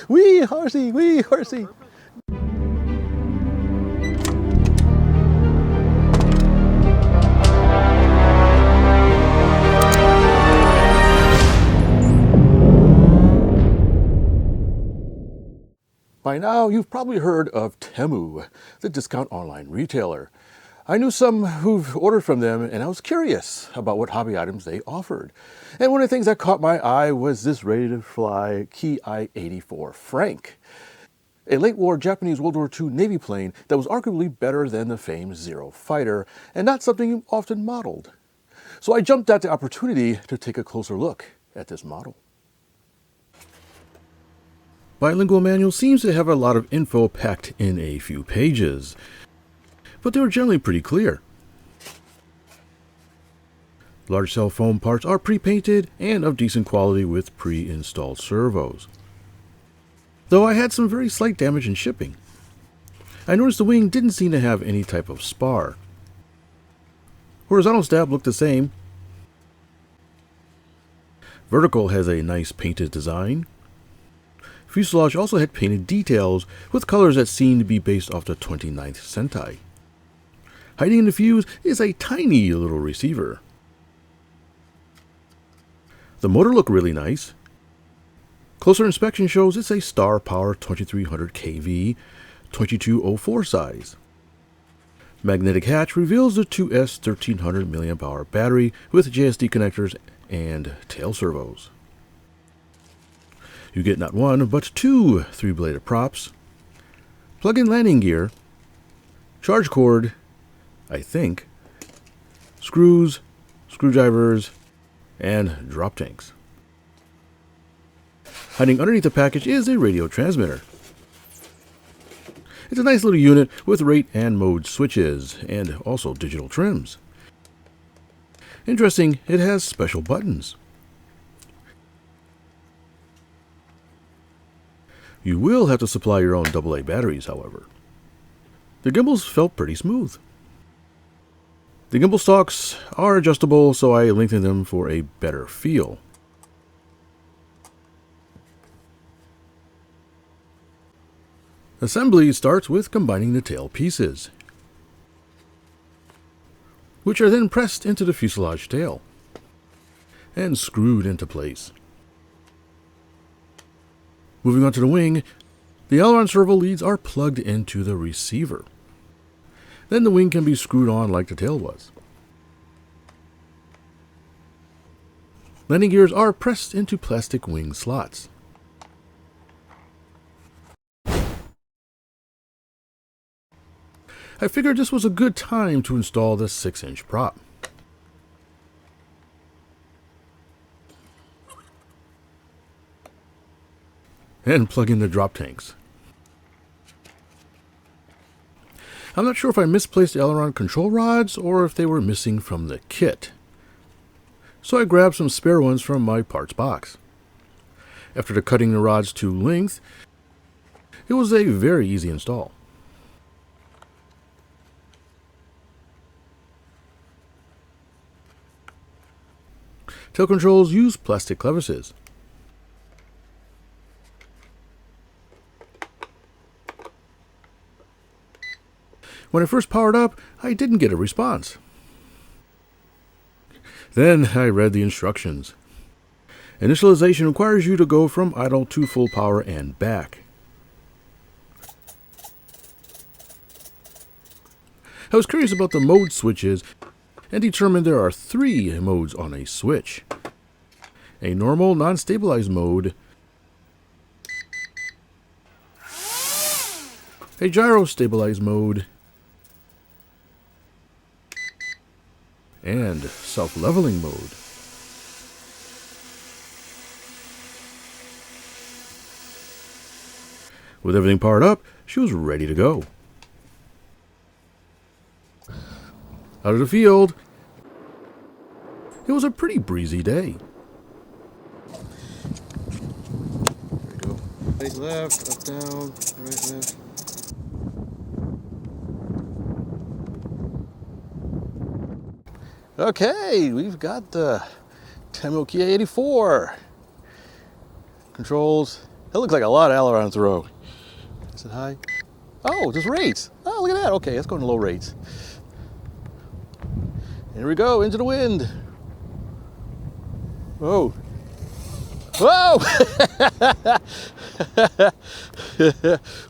Wee horsey, wee horsey. By now, you've probably heard of Temu, the discount online retailer. I knew some who've ordered from them, and I was curious about what hobby items they offered. And one of the things that caught my eye was this ready-to-fly Ki-84 Frank, a late-war Japanese World War II Navy plane that was arguably better than the famed Zero fighter, and not something often modeled. So I jumped at the opportunity to take a closer look at this model. Bilingual manual seems to have a lot of info packed in a few pages, but they were generally pretty clear. Large cell foam parts are pre-painted and of decent quality with pre-installed servos. Though I had some very slight damage in shipping. I noticed the wing didn't seem to have any type of spar. Horizontal stab looked the same. Vertical has a nice painted design. Fuselage also had painted details with colors that seemed to be based off the 29th Sentai. Hiding in the fuse is a tiny little receiver. The motor looked really nice. Closer inspection shows it's a Star Power 2300 kV 2204 size. Magnetic hatch reveals the 2S 1300 mAh battery with JSD connectors and tail servos. You get not one, but two 3-bladed props, plug-in landing gear, charge cord, I think, screws, screwdrivers, and drop tanks. Hiding underneath the package is a radio transmitter. It's a nice little unit with rate and mode switches, and also digital trims. Interesting, it has special buttons. You will have to supply your own AA batteries, however. The gimbals felt pretty smooth. The gimbal stalks are adjustable, so I lengthened them for a better feel. Assembly starts with combining the tail pieces, which are then pressed into the fuselage tail and screwed into place. Moving on to the wing, the aileron servo leads are plugged into the receiver. Then the wing can be screwed on like the tail was. Landing gears are pressed into plastic wing slots. I figured this was a good time to install the 6-inch prop. And plug in the drop tanks. I'm not sure if I misplaced the aileron control rods or if they were missing from the kit. So I grabbed some spare ones from my parts box. After cutting the rods to length, it was a very easy install. Tail controls use plastic clevises. When I first powered up, I didn't get a response. Then I read the instructions. Initialization requires you to go from idle to full power and back. I was curious about the mode switches and determined there are 3 modes on a switch. A normal, non-stabilized mode, a gyro stabilized mode, and self-leveling mode. With everything powered up, she was ready to go. Out of the field, it was a pretty breezy day. There we go. Right, left, up, down, right, left. Okay, we've got the Temu Ki-84. Controls That looks like a lot of aileron throw. Is it high? Oh, just rates. Oh, look at that. Okay, let's go into low rates. Here we go, into the wind. Whoa. Whoa!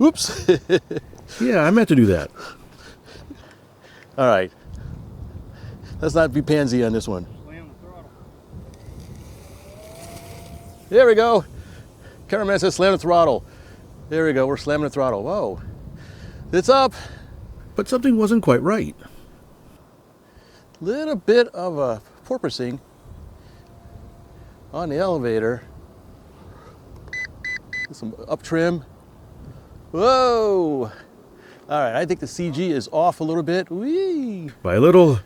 Oops. Yeah, I meant to do that. All right. Let's not be pansy on this one. Slam the throttle. There we go. Cameraman says slam the throttle. There we go, we're slamming the throttle. Whoa. It's up. But something wasn't quite right. Little bit of a porpoising on the elevator. Some up trim. Whoa! All right, I think the CG is off a little bit. Whee! By a little,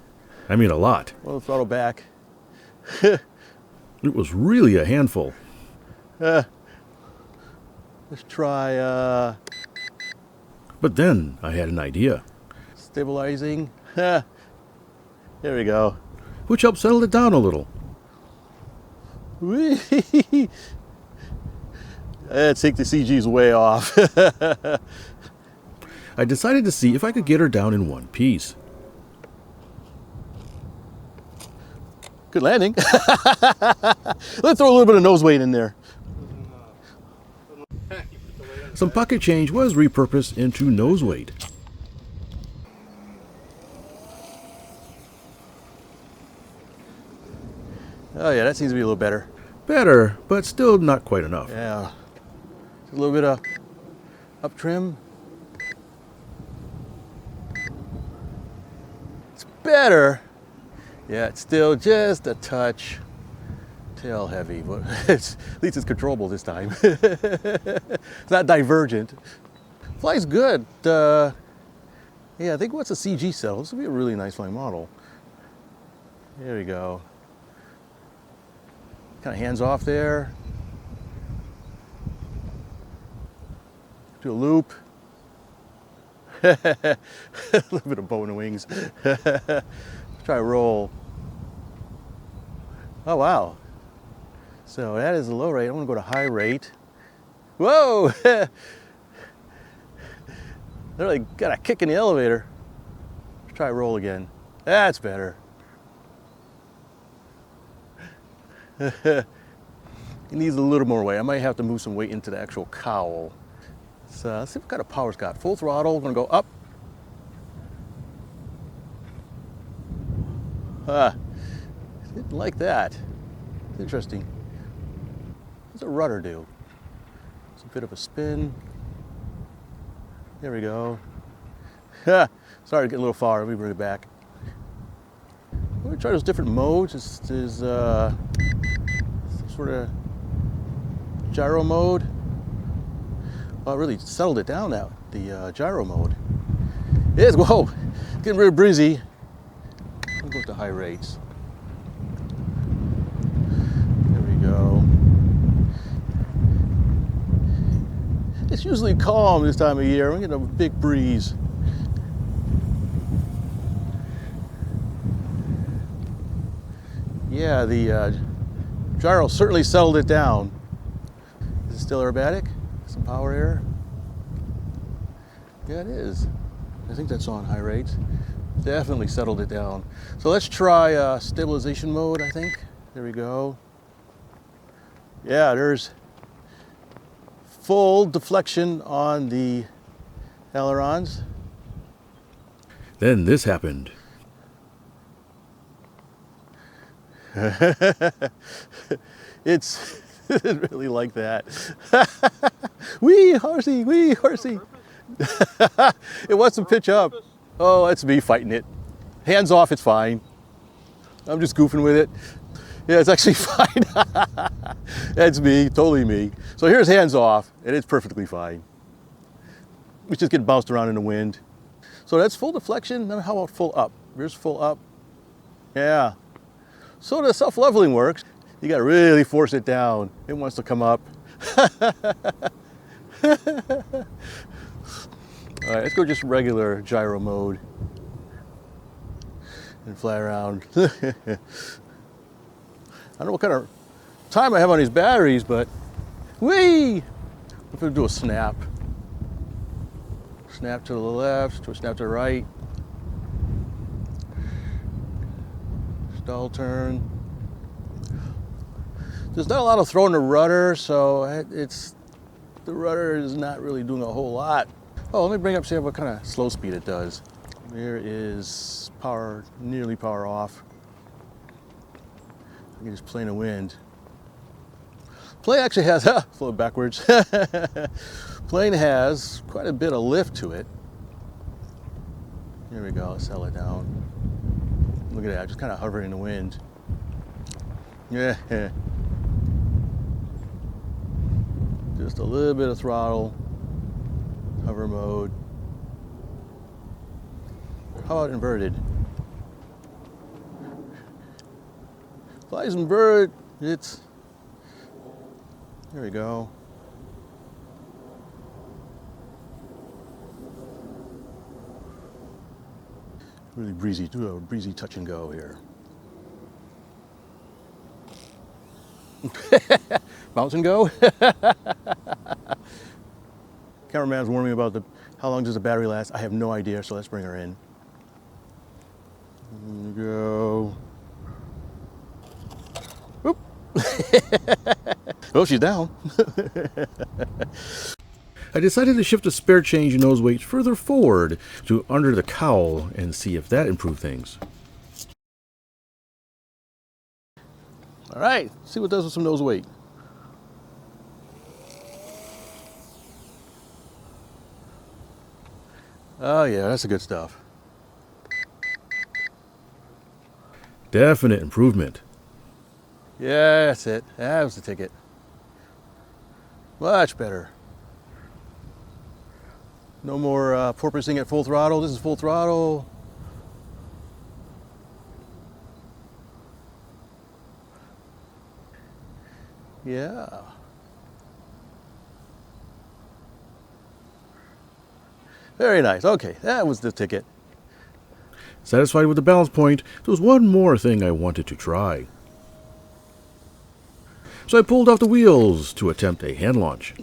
I mean a lot. Well, throttle back. It was really a handful. Let's try But then I had an idea, stabilizing. There we go. which helped settle it down a little. Whee! I think the CG's way off. I decided to see if I could get her down in one piece. Good landing. Let's throw a little bit of nose weight in there. Some pocket change was repurposed into nose weight. Oh yeah, that seems to be a little better. Better, but still not quite enough. Yeah. A little bit of up trim. It's better. Yeah, it's still just a touch tail heavy, but at least it's controllable this time. It's not divergent. Flies good. Yeah, I think once the CG settles, this will be a really nice flying model. There we go. Kind of hands off there. Do a loop. A little bit of bow in the wings. Try a roll. Oh wow. So that is a low rate. I'm gonna go to high rate. Whoa! Really got a kick in the elevator. Let's try a roll again. That's better. It needs a little more weight. I might have to move some weight into the actual cowl. So let's see what kind of power it's got. Full throttle, I'm gonna go up. Didn't like that. It's interesting. What's a rudder do? It's a bit of a spin. There we go. Sorry to get a little far, let me bring it back. I'm gonna try those different modes. This is some sort of gyro mode. Well, it really settled it down now, the gyro mode. It is, whoa, getting real breezy. I'll go to high rates. There we go. It's usually calm this time of year. We're getting a big breeze. Yeah, the gyro certainly settled it down. Is it still aerobatic? Some power air? Yeah, it is. I think that's on high rates. Definitely settled it down. So let's try stabilization mode, I think. There we go. Yeah, there's full deflection on the ailerons. Then this happened. It's really like that. Wee horsey, wee horsey. It wants to pitch up. Oh, that's me fighting it. Hands off, it's fine. I'm just goofing with it. Yeah, it's actually fine. That's me, totally me. So here's hands off, and it's perfectly fine. We just get bounced around in the wind. So that's full deflection. Then how about full up? Here's full up. Yeah. So the self-leveling works. You got to really force it down. It wants to come up. All right, let's go just regular gyro mode and fly around. I don't know what kind of time I have on these batteries, but whee! if it'll do a snap. Snap to the left, or snap to the right. Stall turn. There's not a lot of throw in the rudder, so the rudder is not really doing a whole lot. Oh, let me bring up, see what kind of slow speed it does. There is power, nearly power off. I can just play in the wind. Plane actually has, float backwards. Plane has quite a bit of lift to it. Here we go, let's settle it down. Look at that, just kind of hovering in the wind. Yeah. Just a little bit of throttle, hover mode. How about inverted? Flies invert, it's, there we go. Really breezy, do a breezy touch and go here. Bounce and go. Cameraman's warning me about how long does the battery last. I have no idea, so let's bring her in. Here we go. Whoop. Oh, she's down. I decided to shift the spare change nose weight further forward to under the cowl and see if that improved things. All right, see what it does with some nose weight. Oh yeah, that's the good stuff. Definite improvement. Yeah, that's it. That was the ticket. Much better. No more porpoising at full throttle. This is full throttle. Yeah. Very nice. Okay, that was the ticket. Satisfied with the balance point, there was one more thing I wanted to try. So I pulled off the wheels to attempt a hand launch.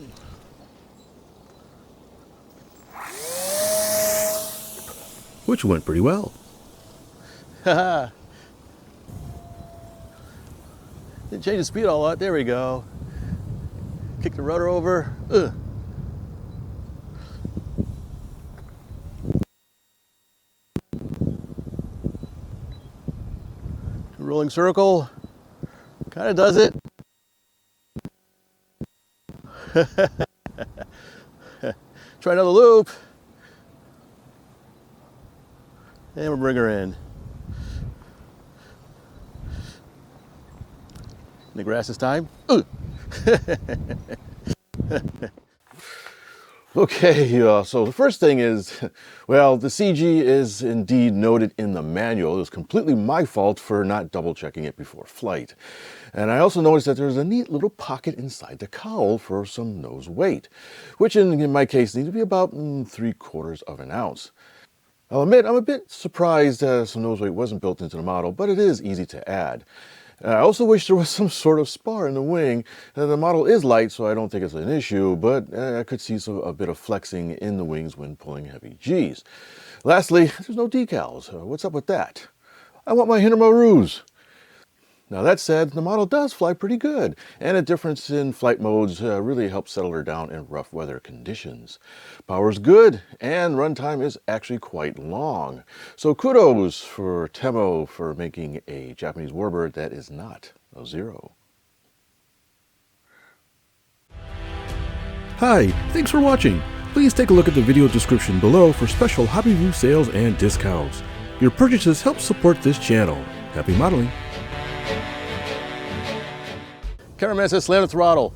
Which went pretty well. Haha. Didn't change the speed a lot. There we go. Kick the rudder over. Ugh. Rolling circle. Kind of does it. Try another loop. And we'll bring her in. In the grass this time. Okay, so the first thing is, well, the CG is indeed noted in the manual. It was completely my fault for not double checking it before flight. And I also noticed that there's a neat little pocket inside the cowl for some nose weight, which in my case needs to be about 3/4 of an ounce. I'll admit I'm a bit surprised some nose weight wasn't built into the model, but it is easy to add. I also wish there was some sort of spar in the wing. The model is light, so I don't think it's an issue, but I could see a bit of flexing in the wings when pulling heavy G's. Lastly, there's no decals. What's up with that? I want my Hindermaroos. Now that said, the model does fly pretty good, and a difference in flight modes really helps settle her down in rough weather conditions. Power's good, and runtime is actually quite long. So kudos for Temu for making a Japanese warbird that is not a zero. Hi, thanks for watching. Please take a look at the video description below for special HobbyView sales and discounts. Your purchases help support this channel. Happy modeling! Cameraman says slam the throttle.